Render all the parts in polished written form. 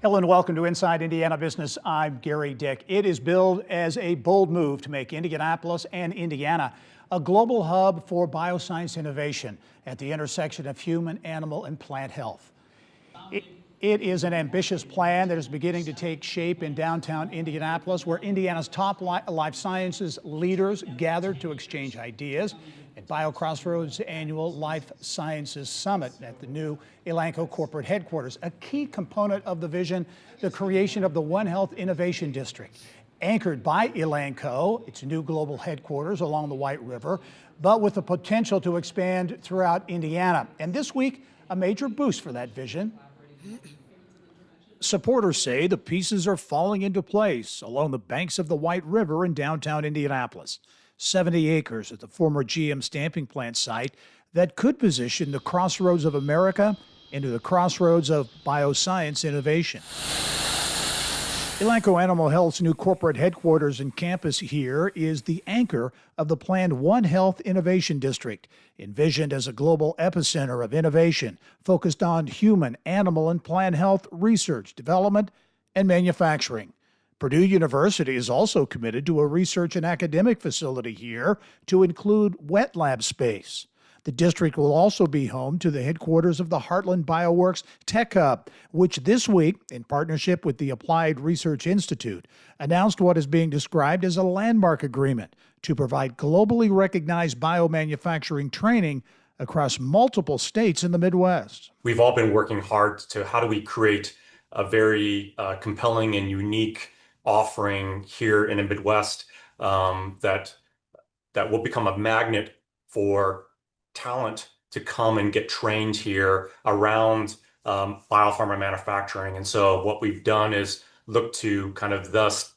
Hello and welcome to Inside Indiana Business. I'm Gary Dick. It is billed as a bold move to make Indianapolis and Indiana a global hub for bioscience innovation at the intersection of human, animal, and plant health. It is an ambitious plan that is beginning to take shape in downtown Indianapolis, where Indiana's top life sciences leaders gather to exchange ideas at BioCrossroads annual Life Sciences Summit at the new Elanco corporate headquarters. A key component of the vision, the creation of the OneHealth Innovation District, anchored by Elanco, its new global headquarters along the White River, but with the potential to expand throughout Indiana. And this week, a major boost for that vision. Supporters say the pieces are falling into place along the banks of the White River in downtown Indianapolis. 70 acres at the former GM stamping plant site that could position the crossroads of America into the crossroads of bioscience innovation. Elanco Animal Health's new corporate headquarters and campus here is the anchor of the planned OneHealth Innovation District, envisioned as a global epicenter of innovation focused on human, animal, and plant health research, development, and manufacturing. Purdue University is also committed to a research and academic facility here to include wet lab space. The district will also be home to the headquarters of the Heartland Bioworks Tech Hub, which this week, in partnership with the Applied Research Institute, announced what is being described as a landmark agreement to provide globally recognized biomanufacturing training across multiple states in the Midwest. We've all been working hard to how do we create a very compelling and unique offering here in the Midwest that will become a magnet for talent to come and get trained here around biopharma manufacturing. And so what we've done is look to kind of thus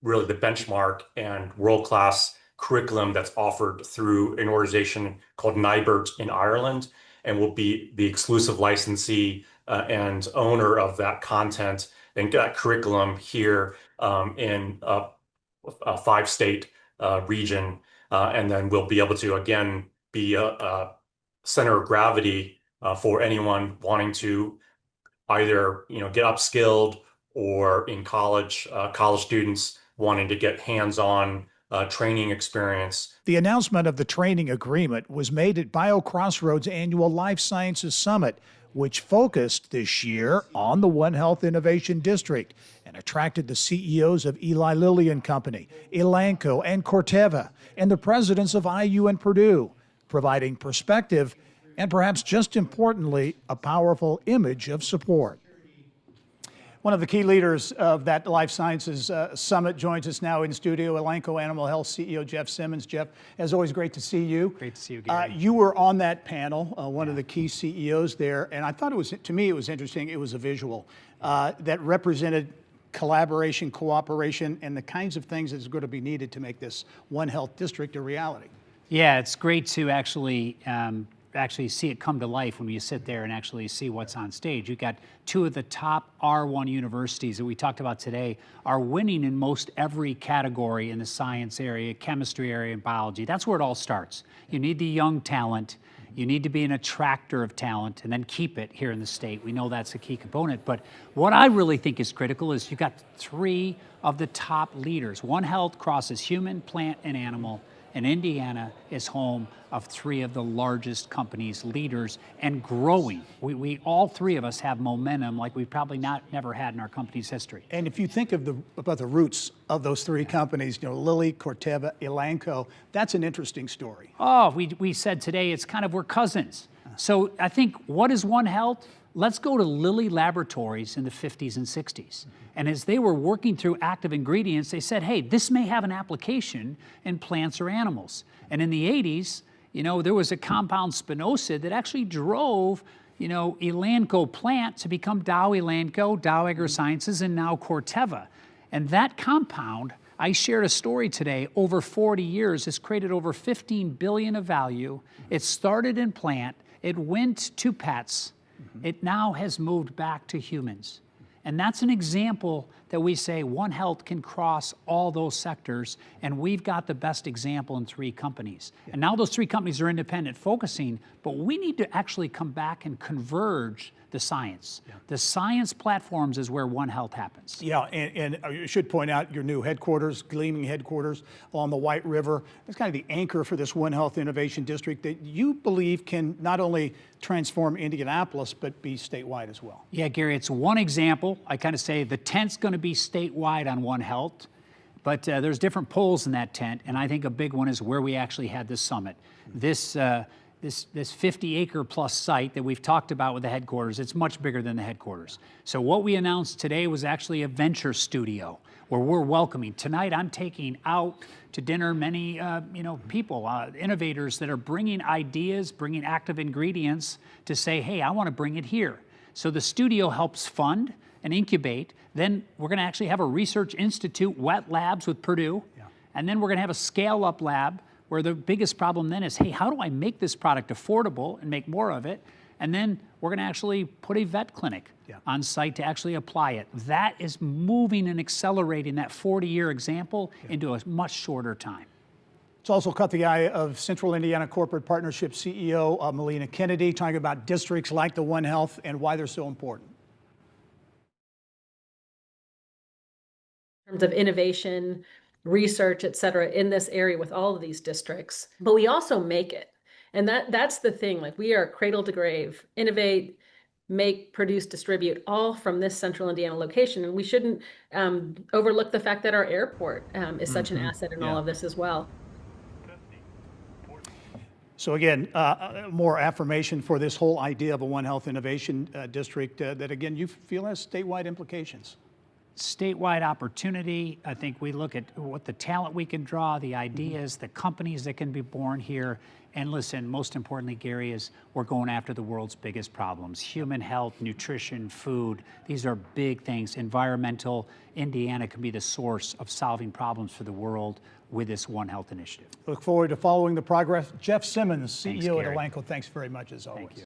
really the benchmark and world-class curriculum that's offered through an organization called NIBRT in Ireland, and will be the exclusive licensee and owner of that content and that curriculum here in a 5-state region. And then we'll be able to, again, be a center of gravity for anyone wanting to either get upskilled, or in college students wanting to get hands-on training experience. The announcement of the training agreement was made at BioCrossroads annual Life Sciences Summit, which focused this year on the OneHealth Innovation District and attracted the CEOs of Eli Lilly and Company, Elanco, and Corteva, and the presidents of IU and Purdue, providing perspective and, perhaps just importantly, a powerful image of support. One of the key leaders of that Life Sciences Summit joins us now in studio, Elanco Animal Health CEO Jeff Simmons. Jeff, as always, great to see you. Great to see you, Gary. You were on that panel, one of the key CEOs there, and I thought to me, it was interesting. It was a visual that represented collaboration, cooperation, and the kinds of things that's going to be needed to make this OneHealth District a reality. Yeah, it's great to actually see it come to life when you sit there and actually see what's on stage. You've got two of the top R1 universities that we talked about today are winning in most every category in the science area, chemistry area, and biology. That's where it all starts. You need the young talent. You need to be an attractor of talent and then keep it here in the state. We know that's a key component. But what I really think is critical is you've got three of the top leaders. OneHealth crosses human, plant, and animal. And Indiana is home of three of the largest companies, leaders, and growing. We all three of us have momentum like we've probably never had in our company's history. And if you think about the roots of those three companies, Lilly, Corteva, Elanco, that's an interesting story. Oh, we said today it's kind of we're cousins. So I think, what is OneHealth? Let's go to Lilly Laboratories in the 50s and 60s. And as they were working through active ingredients, they said, hey, this may have an application in plants or animals. And in the 80s, there was a compound spinosad that actually drove, Elanco plant to become Dow Elanco, Dow Agrisciences, and now Corteva. And that compound, I shared a story today, over 40 years, has created over $15 billion of value. It started in plant, it went to pets, it now has moved back to humans. And that's an example that we say OneHealth can cross all those sectors, and we've got the best example in 3 companies. And now those 3 companies are independent focusing, but we need to actually come back and converge the science. The science platforms is where OneHealth happens. Yeah, and I should point out your new headquarters, gleaming headquarters along the White River. It's kind of the anchor for this OneHealth Innovation District that you believe can not only transform Indianapolis, but be statewide as well. Yeah, Gary, it's one example. I kind of say the tent's going to be statewide on OneHealth, but there's different poles in that tent, and I think a big one is where we actually had this summit. This 50-acre plus site that we've talked about with the headquarters, it's much bigger than the headquarters. So what we announced today was actually a venture studio where we're welcoming. Tonight I'm taking out to dinner many people, innovators that are bringing ideas, bringing active ingredients to say, hey, I want to bring it here. So the studio helps fund and incubate. Then we're going to actually have a research institute, wet labs with Purdue, and then we're going to have a scale-up lab where the biggest problem then is, hey, how do I make this product affordable and make more of it? And then we're going to actually put a vet clinic on site to actually apply it. That is moving and accelerating that 40-year example into a much shorter time. It's also caught the eye of Central Indiana Corporate Partnership CEO Melina Kennedy, talking about districts like the OneHealth and why they're so important. In terms of innovation, research, et cetera, in this area with all of these districts, but we also make it. And that's the thing, like we are cradle to grave, innovate, make, produce, distribute, all from this Central Indiana location. And we shouldn't overlook the fact that our airport is such an asset in all of this as well. So again, more affirmation for this whole idea of a OneHealth Innovation District that again, you feel has statewide implications. Statewide opportunity. I think we look at what the talent we can draw, the ideas, the companies that can be born here. And listen, most importantly, Gary, is we're going after the world's biggest problems. Human health, nutrition, food. These are big things. Environmental. Indiana can be the source of solving problems for the world with this OneHealth initiative. Look forward to following the progress. Jeff Simmons, CEO Thanks, at Gary. Elanco, thanks very much as always. Thank you.